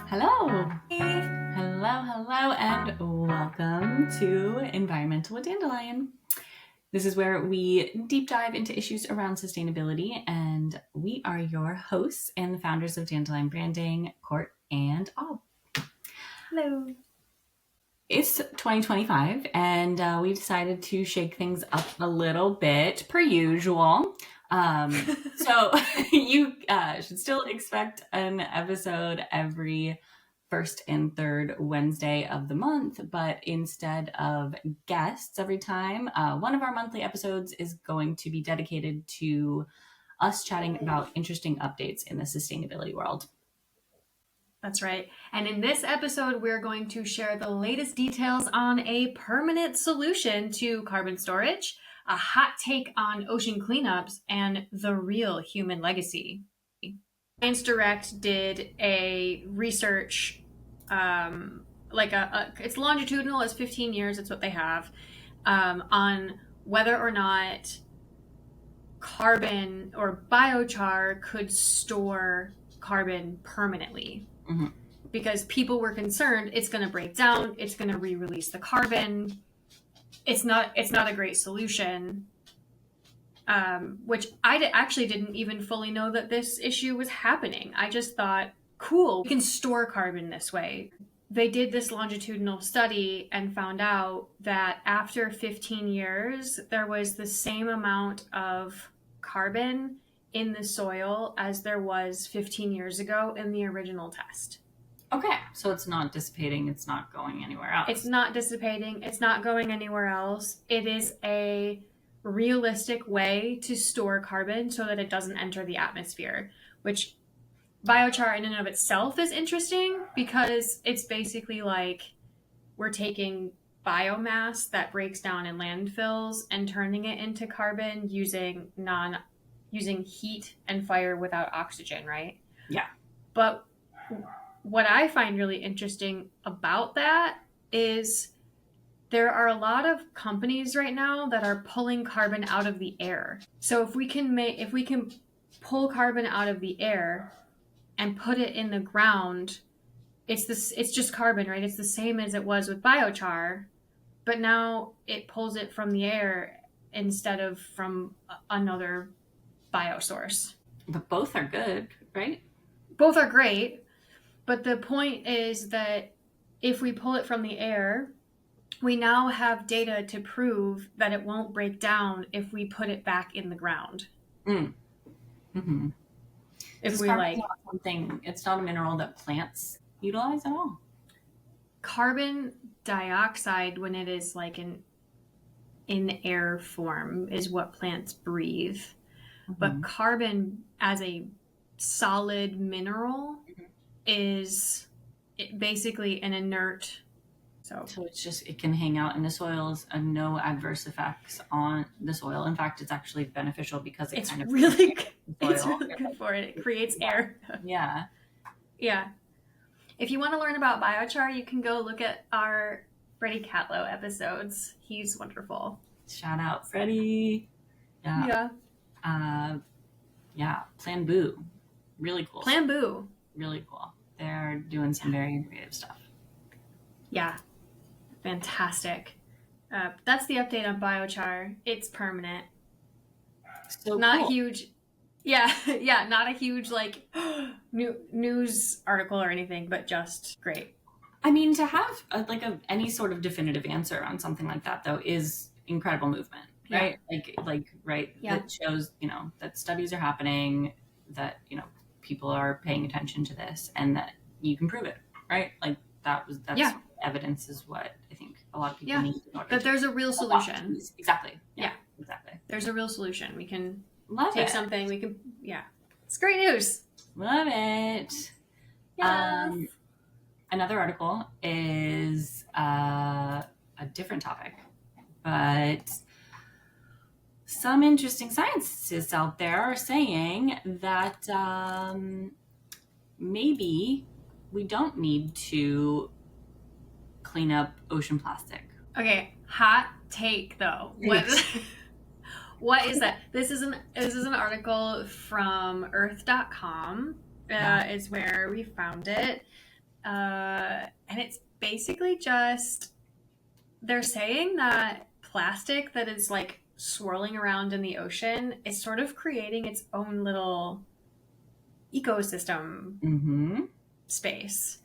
Hello. Hello, and welcome to Environmental with Dandelion. This is where we deep dive into issues around sustainability, and we are your hosts and the founders of Dandelion Branding, Court and Ob. Hello. It's 2025, and we decided to shake things up a little bit, per usual. So you should still expect an episode every first and third Wednesday of the month, but instead of guests every time, one of our monthly episodes is going to be dedicated to us chatting about interesting updates in the sustainability world. That's right. And in this episode, we're going to share the latest details on a permanent solution to carbon storage, a hot take on ocean cleanups, and the real human legacy. Science Direct did a research, it's longitudinal, it's 15 years, it's what they have, on whether or not carbon or biochar could store carbon permanently. Mm-hmm. Because people were concerned it's going to break down, it's going to re-release the carbon. It's not a great solution. Which I actually didn't even fully know that this issue was happening. I just thought, cool, we can store carbon this way. They did this longitudinal study and found out that after 15 years, there was the same amount of carbon in the soil as there was 15 years ago in the original test. Okay, so it's not dissipating, it's not going anywhere else. It's not dissipating, it's not going anywhere else. It is a realistic way to store carbon so that it doesn't enter the atmosphere, which biochar in and of itself is interesting because it's basically like we're taking biomass that breaks down in landfills and turning it into carbon using heat and fire without oxygen, right? Yeah. But what I find really interesting about that is there are a lot of companies right now that are pulling carbon out of the air. So if we can pull carbon out of the air and put it in the ground, it's just carbon, right? It's the same as it was with biochar, but now it pulls it from the air instead of from another biosource. But both are good, right? Both are great, but the point is that if we pull it from the air, we now have data to prove that it won't break down if we put it back in the ground. Mm-hmm. If we it's not a mineral that plants utilize at all. Carbon dioxide, when it is like in air form, is what plants breathe. Mm-hmm. But carbon as a solid mineral is basically an inert. So it can hang out in the soils and no adverse effects on the soil. In fact, it's actually beneficial because it's really good for it. It creates air. Yeah. Yeah. If you want to learn about biochar, you can go look at our Freddie Catlow episodes. He's wonderful. Shout out, Freddie. Yeah. Plan Boo. Really cool. Plan Boo. Really cool. They're doing some very creative stuff. Yeah. Fantastic. That's the update on biochar. It's permanent. So not cool. Huge. Yeah. Not a huge news article or anything, but just great. I mean, to have any sort of definitive answer on something like that, though, is incredible movement, right? Yeah. Right. Yeah. That shows, that studies are happening, that, people are paying attention to this, and that you can prove it, right? That's evidence is what I think a lot of people need. That there's a real solution. Exactly. Yeah. Exactly. There's a real solution. We can take something. We can. It's great news. Love it. Yes. Another article is a different topic, but some interesting scientists out there are saying that maybe we don't need to clean up ocean plastic. Okay, hot take though. What is that? This is an article from earth.com. Is where we found it. And it's basically just, they're saying that plastic that is like swirling around in the ocean is sort of creating its own little ecosystem space.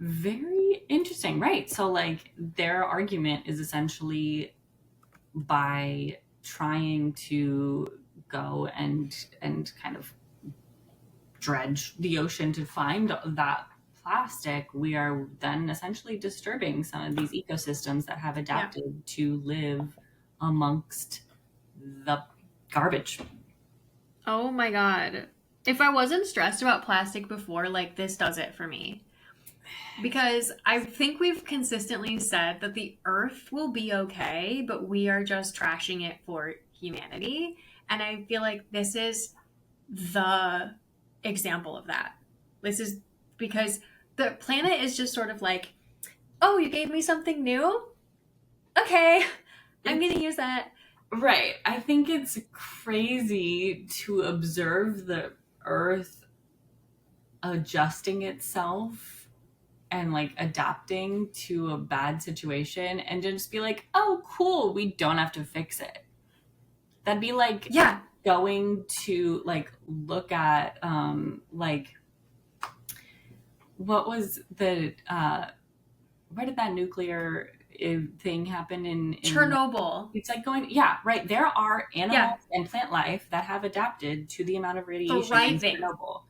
Very interesting. Right. So like their argument is essentially by trying to go and kind of dredge the ocean to find that plastic, we are then essentially disturbing some of these ecosystems that have adapted to live amongst the garbage. Oh my God. If I wasn't stressed about plastic before, like this does it for me. Because I think we've consistently said that the earth will be okay, but we are just trashing it for humanity. And I feel like this is the example of that. This is because the planet is just sort of like, oh, you gave me something new? Okay, I'm going to use that. Right. I think it's crazy to observe the earth adjusting itself and like adapting to a bad situation and just be like, oh, cool, we don't have to fix it. That'd be like going to like look at like what was the where did that nuclear thing happen in Chernobyl? It's like going, right. There are animals and plant life that have adapted to the amount of radiation in Chernobyl.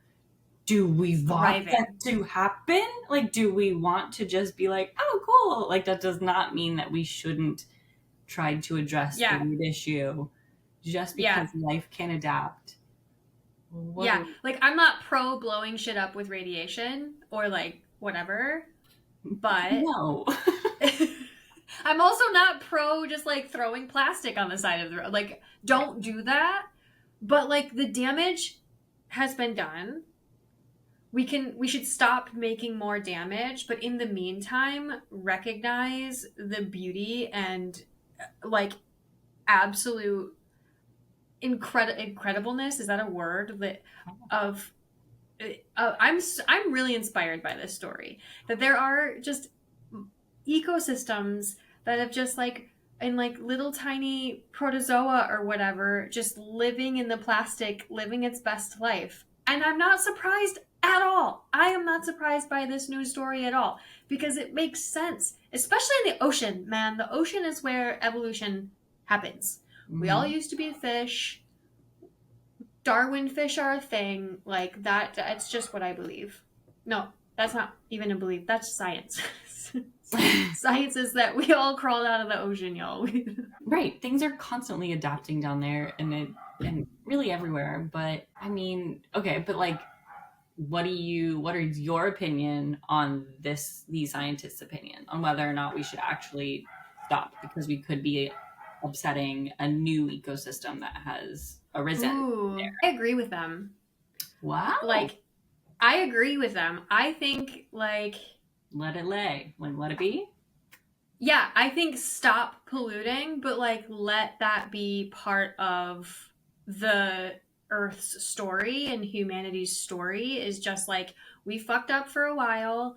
Do we want that to happen? Like, do we want to just be like, oh, cool? Like, that does not mean that we shouldn't try to address the root issue just because life can adapt. Like, I'm not pro blowing shit up with radiation or like whatever, but no. I'm also not pro just like throwing plastic on the side of the road. Like, don't do that. But like the damage has been done. We should stop making more damage, but in the meantime, recognize the beauty and like absolute incredibleness. Is that a word? That of I'm really inspired by this story, that there are just ecosystems that have just like in like little tiny protozoa or whatever, just living in the plastic, living its best life. And I'm not surprised at all. I am not surprised by this news story at all because it makes sense, especially in the ocean, man. The ocean is where evolution happens. We all used to be fish. Darwin fish are a thing. Like that, it's just what I believe. No, that's not even a belief. That's science. Science is that we all crawled out of the ocean, y'all. Right. Things are constantly adapting down there and really everywhere. But I mean, okay, but like what is your opinion on these scientists' opinion on whether or not we should actually stop because we could be upsetting a new ecosystem that has arisen there? I agree with them. Wow. Like, I agree with them. I think, like... Let it lay. Like, let it be? Yeah, I think stop polluting, but, like, let that be part of the Earth's story and humanity's story is just, like, we fucked up for a while.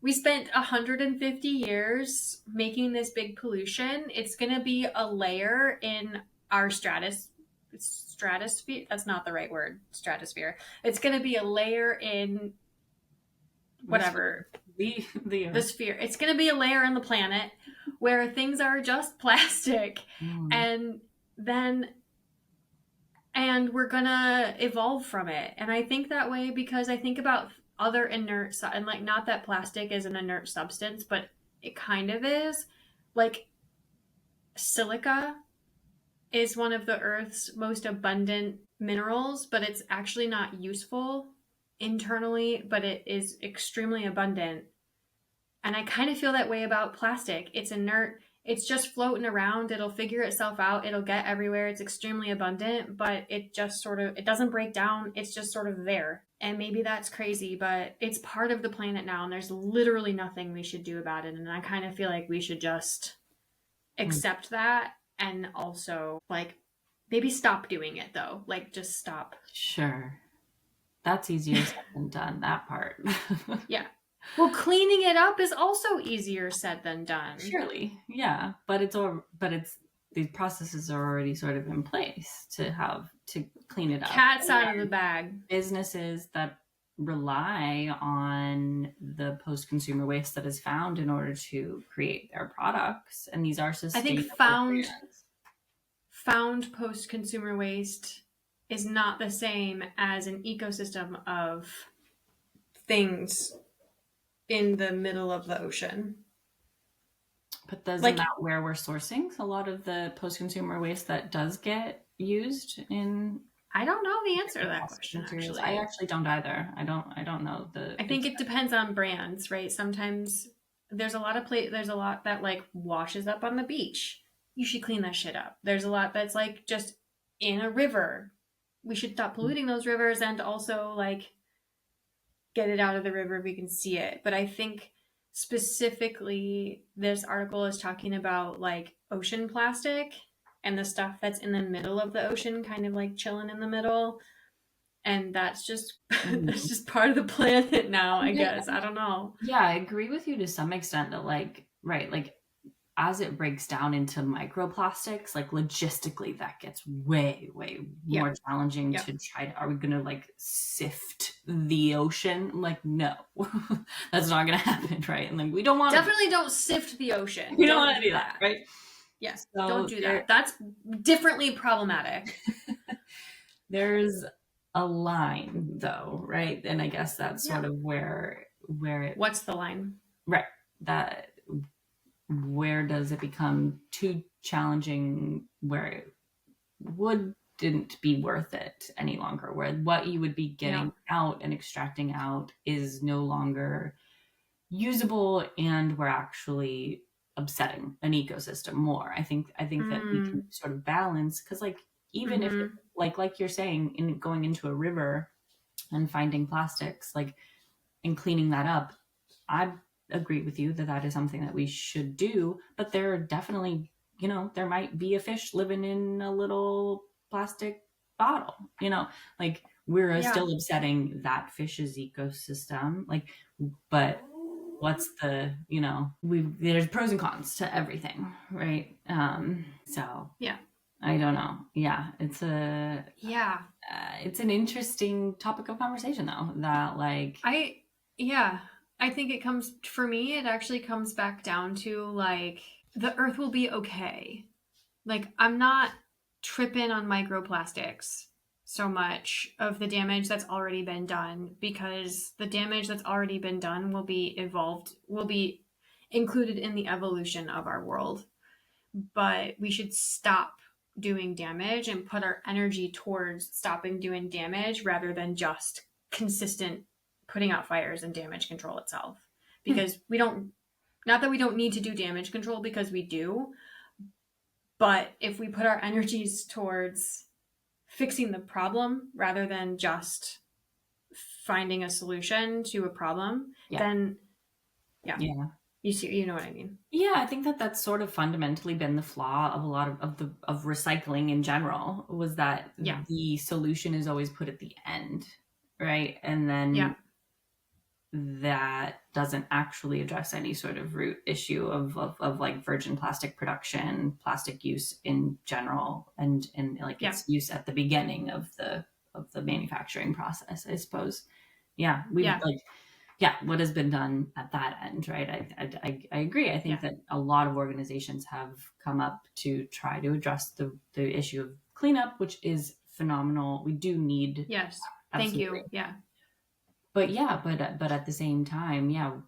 We spent 150 years making this big pollution. It's going to be a layer in our stratosphere. That's not the right word. Stratosphere. It's going to be a layer in whatever. The sphere. It's going to be a layer in the planet where things are just plastic. And we're going to evolve from it. And I think that way because I think about other inert, and like not that plastic is an inert substance, but it kind of is. Like silica is one of the Earth's most abundant minerals, but it's actually not useful internally, but it is extremely abundant. And I kind of feel that way about plastic. It's inert. It's just floating around. It'll figure itself out. It'll get everywhere. It's extremely abundant, but it just it doesn't break down. It's just sort of there. And maybe that's crazy, but it's part of the planet now, and there's literally nothing we should do about it. And I kind of feel like we should just accept that and also, like, maybe stop doing it, though. Like, just stop. Sure. that's easier said than done, that part. Yeah. Well, cleaning it up is also easier said than done. Surely, yeah, but these processes are already sort of in place to clean it up. Cat's out of the bag. Businesses that rely on the post-consumer waste that is found in order to create their products, and these are sustainable. I think found post-consumer waste is not the same as an ecosystem of things in the middle of the ocean. But isn't that where we're sourcing a lot of the post-consumer waste that does get used in? I don't know the answer to that question, actually. I actually don't either. I don't know I think it depends on brands, right? Sometimes there's a lot that like washes up on the beach. You should clean that shit up. There's a lot that's like just in a river. We should stop polluting those rivers and also like get it out of the river if we can see it. But I think specifically this article is talking about like ocean plastic and the stuff that's in the middle of the ocean, kind of like chilling in the middle. And that's just that's just part of the planet now, I guess. I don't know. Yeah, I agree with you to some extent that like as it breaks down into microplastics, like logistically that gets way more challenging to try to, are we gonna like sift the ocean? Like, no. That's not gonna happen, right? And like we don't want definitely don't sift the ocean. We don't want to do that, right? Yes, so don't do that. That's differently problematic. There's a line though, right? And I guess that's sort of where it, what's the line? Right. That where does it become too challenging where it wouldn't be worth it any longer, where what you would be getting out and extracting out is no longer usable and we're actually upsetting an ecosystem more. I think that we can sort of balance, because like even if it, like you're saying, in going into a river and finding plastics like and cleaning that up, I agree with you that is something that we should do. But there are definitely, there might be a fish living in a little plastic bottle, like we're still upsetting that fish's ecosystem. Like, but what's the, there's pros and cons to everything, right? So yeah, I don't know. Yeah, it's an interesting topic of conversation though, that like I think it actually comes back down to like the earth will be okay. Like I'm not tripping on microplastics so much of the damage that's already been done, because the damage that's already been done will be included in the evolution of our world. But we should stop doing damage and put our energy towards stopping doing damage rather than just consistent putting out fires and damage control itself. Because not that we don't need to do damage control, because we do, but if we put our energies towards fixing the problem rather than just finding a solution to a problem, then you know what I mean? Yeah, I think that that's sort of fundamentally been the flaw of a lot of recycling in general, was that the solution is always put at the end, right? And then that doesn't actually address any sort of root issue of like virgin plastic production, plastic use in general, and like its use at the beginning of the manufacturing process, I suppose. What has been done at that end, right? I agree. I think that a lot of organizations have come up to try to address the issue of cleanup, which is phenomenal. We do need thank you. But at the same time,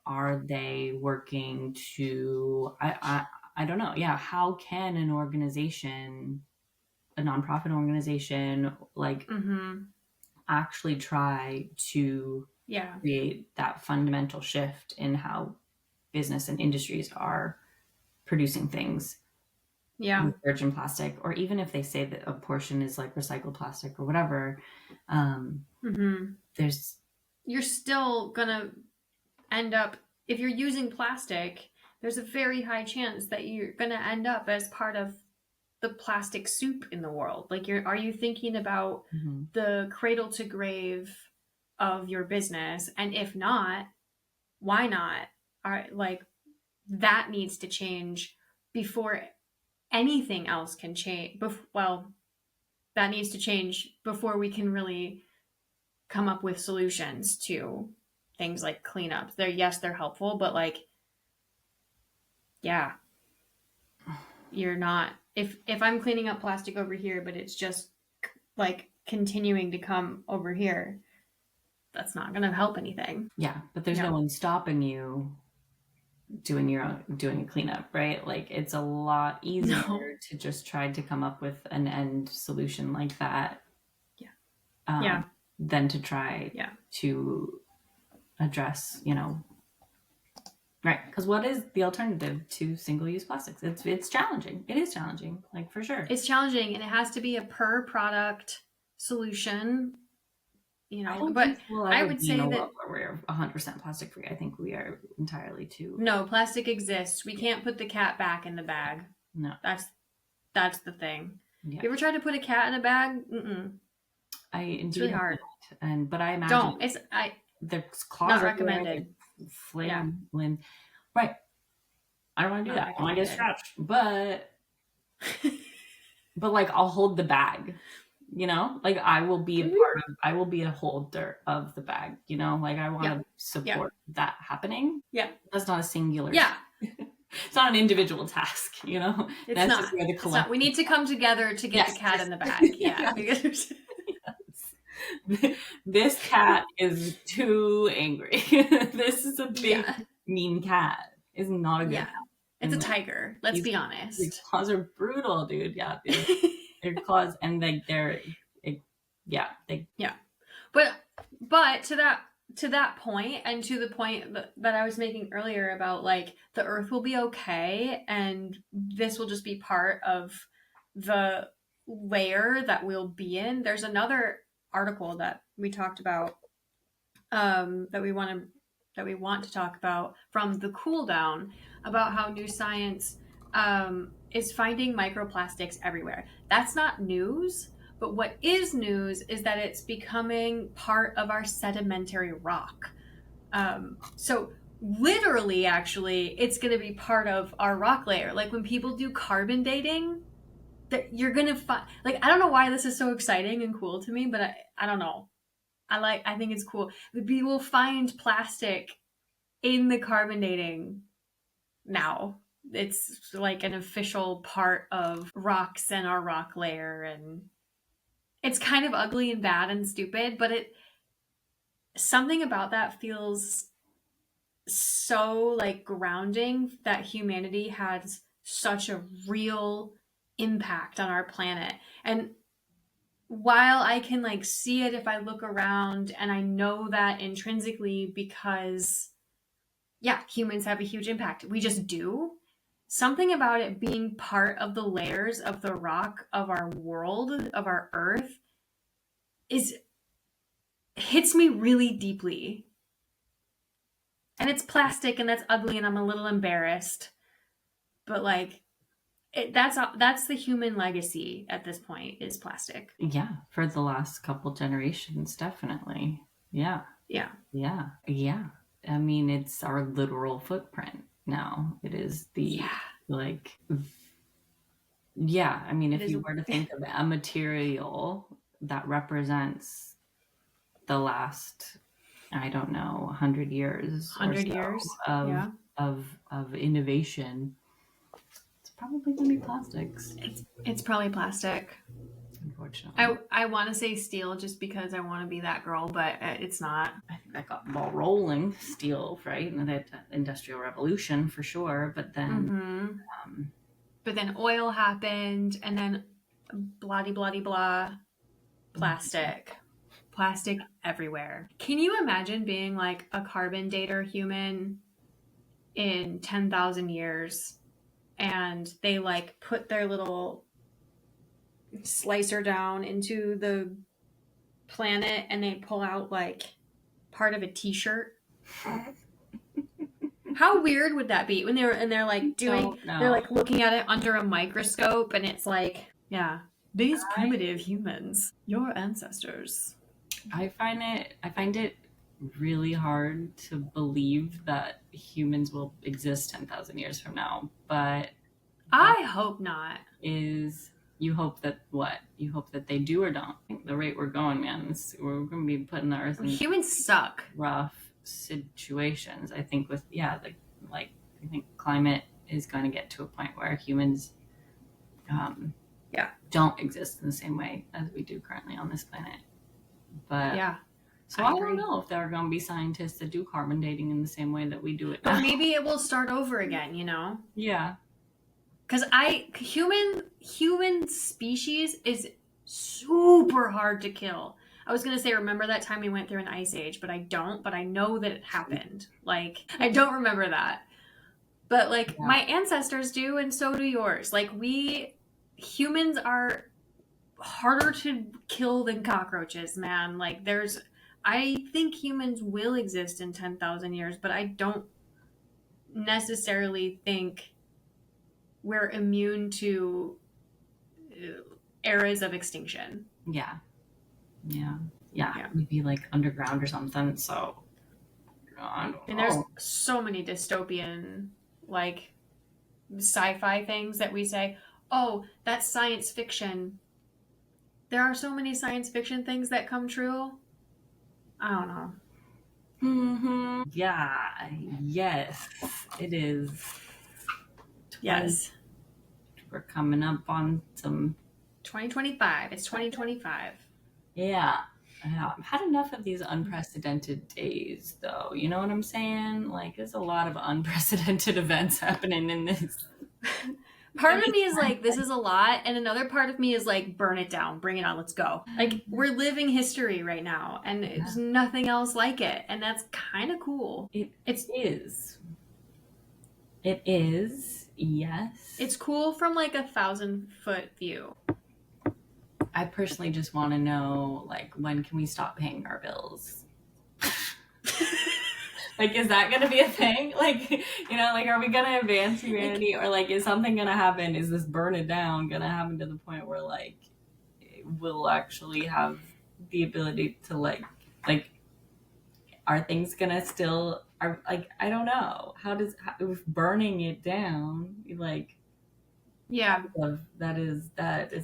are they working to, I don't know. Yeah. How can an organization, a nonprofit organization, like actually try to create that fundamental shift in how business and industries are producing things with virgin plastic, or even if they say that a portion is like recycled plastic or whatever, you're still gonna end up, if you're using plastic, there's a very high chance that you're gonna end up as part of the plastic soup in the world? Like, are you thinking about Mm-hmm. the cradle to grave of your business? And if not, why not? Like, that needs to change before anything else can change. Well, that needs to change before we can really come up with solutions to things like cleanups. They're helpful, but like, yeah, you're not. If I'm cleaning up plastic over here, but it's just like continuing to come over here, that's not going to help anything. Yeah, but there's no one stopping you doing a cleanup, right? Like, it's a lot easier to just try to come up with an end solution like that. Yeah. Than to try to address, right? Because what is the alternative to single-use plastics? It's challenging. It is challenging, like, for sure. It's challenging, and it has to be a per product solution. But I would say that we're 100% plastic free. I think we are entirely too. No, plastic exists. We can't put the cat back in the bag. No, that's the thing. Yeah. You ever tried to put a cat in a bag? It's really hard. But I imagine don't. It's the claws not recommended. Flailing, right? I don't want to do that. I want to get scratched, but like, I'll hold the bag. Like, I will be I will be a holder of the bag, like, I want to support that happening. Yeah. That's not a singular. Yeah. It's not an individual task, It's That's not. just where the We need to come together to get the cat in the bag. Yeah. Yes. This cat is too angry. This is a big, mean cat. It's not a good cat. It's a tiger. Let's be honest. His claws are brutal, dude. Yeah. Their claws, and like But to that point, and to the point that I was making earlier about, like, the earth will be okay, and this will just be part of the layer that we'll be in. There's another article that we talked about, that we want to talk about, from the Cool Down, about how new science is finding microplastics everywhere. That's not news, but what is news is that it's becoming part of our sedimentary rock. So literally, actually, it's going to be part of our rock layer. Like, when people do carbon dating, that you're going to find, like, I don't know why this is so exciting and cool to me, but I don't know. I think it's cool. We will find plastic in the carbon dating now. It's like an official part of rocks and our rock layer, and it's kind of ugly and bad and stupid, but something about that feels so, like, grounding, that humanity has such a real impact on our planet. And while I can, like, see it if I look around, and I know that intrinsically because humans have a huge impact, we just do. Something about it being part of the layers of the rock of our world, of our earth, hits me really deeply. And it's plastic, and that's ugly, and I'm a little embarrassed. But, like, that's the human legacy at this point, is plastic. Yeah, for the last couple generations, definitely. Yeah. I mean, it's our literal footprint now. It is the like. Yeah, I mean, if you were to think of a material that represents the last, I don't know, 100 years of innovation, it's probably going to be plastics. It's probably plastic. Unfortunately. I want to say steel just because I want to be that girl, but it's not. I think that got the ball rolling, steel, right? And that Industrial Revolution, for sure. But then... but then oil happened, and then blah, plastic. Plastic everywhere. Can you imagine being, like, a carbon dater human in 10,000 years, and they, like, put their little slicer down into the planet, and they pull out, like, part of a t-shirt? How weird would that be when they're like doing, they're like looking at it under a microscope and it's like, yeah, these primitive humans, your ancestors. I find it really hard to believe that humans will exist 10,000 years from now, but I hope not. You hope that what? You hope that they do or don't. I think the rate we're going, man, we're going to be putting the Earth in humans suck. Rough situations. I think with I think climate is going to get to a point where humans don't exist in the same way as we do currently on this planet. But so I don't know if there are going to be scientists that do carbon dating in the same way that we do it now. But maybe it will start over again, you know? Yeah. Because human species is super hard to kill. I was going to say, remember that time we went through an ice age, but I don't, but I know that it happened. Like, I don't remember that. But, like, my ancestors do, and so do yours. Like, humans are harder to kill than cockroaches, man. Like, I think humans will exist in 10,000 years, but I don't necessarily think we're immune to eras of extinction. Yeah. Maybe like underground or something. So, and there's so many dystopian, like, sci-fi things that we say, oh, that's science fiction. There are so many science fiction things that come true. I don't know. Mm-hmm. Yeah. Yes, it is. Yes. We're coming up on some 2025. It's 2025. Yeah. I've had enough of these unprecedented days, though. You know what I'm saying? Like, there's a lot of unprecedented events happening in this. Part of me is like, this is a lot. And another part of me is like, burn it down. Bring it on. Let's go. Like, we're living history right now. And there's nothing else like it. And that's kind of cool. It is. It is. Yes. It's cool from like 1,000-foot view. I personally just want to know, like, when can we stop paying our bills? Like, is that going to be a thing? Like, you know, like, are we going to advance humanity? Or, like, is something going to happen? Is this burn it down going to happen to the point where, like, we'll actually have the ability to, like, are things going to still, like, I don't know. If burning it down, like, yeah, that is.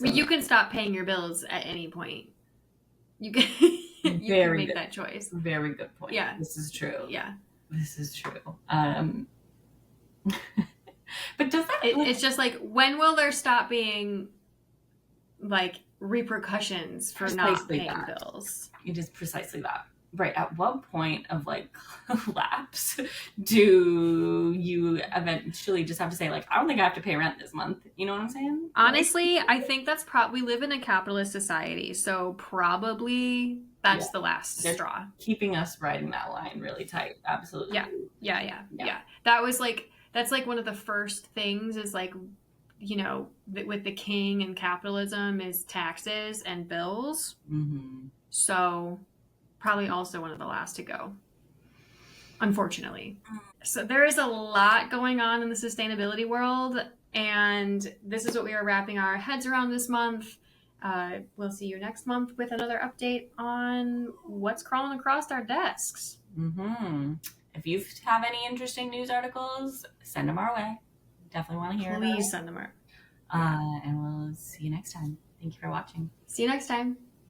You can stop paying your bills at any point. You can make that choice. Very good point. Yeah, this is true. Yeah, this is true. But does that? It's just like, when will there stop being like repercussions for not paying bills? It is precisely that. Right. At what point of like collapse do you eventually just have to say, like, I don't think I have to pay rent this month? You know what I'm saying? Honestly, I think that's we live in a capitalist society, so probably that's the last straw. Keeping us riding that line really tight. Absolutely. Yeah. That's like one of the first things is, like, you know, with the king and capitalism is taxes and bills. Mm-hmm. So probably also one of the last to go, unfortunately. So there is a lot going on in the sustainability world, and this is what we are wrapping our heads around this month. We'll see you next month with another update on what's crawling across our desks. Mm-hmm. If you have any interesting news articles, send them our way. Definitely want to hear. Please send them our. And we'll see you next time. Thank you for watching. See you next time.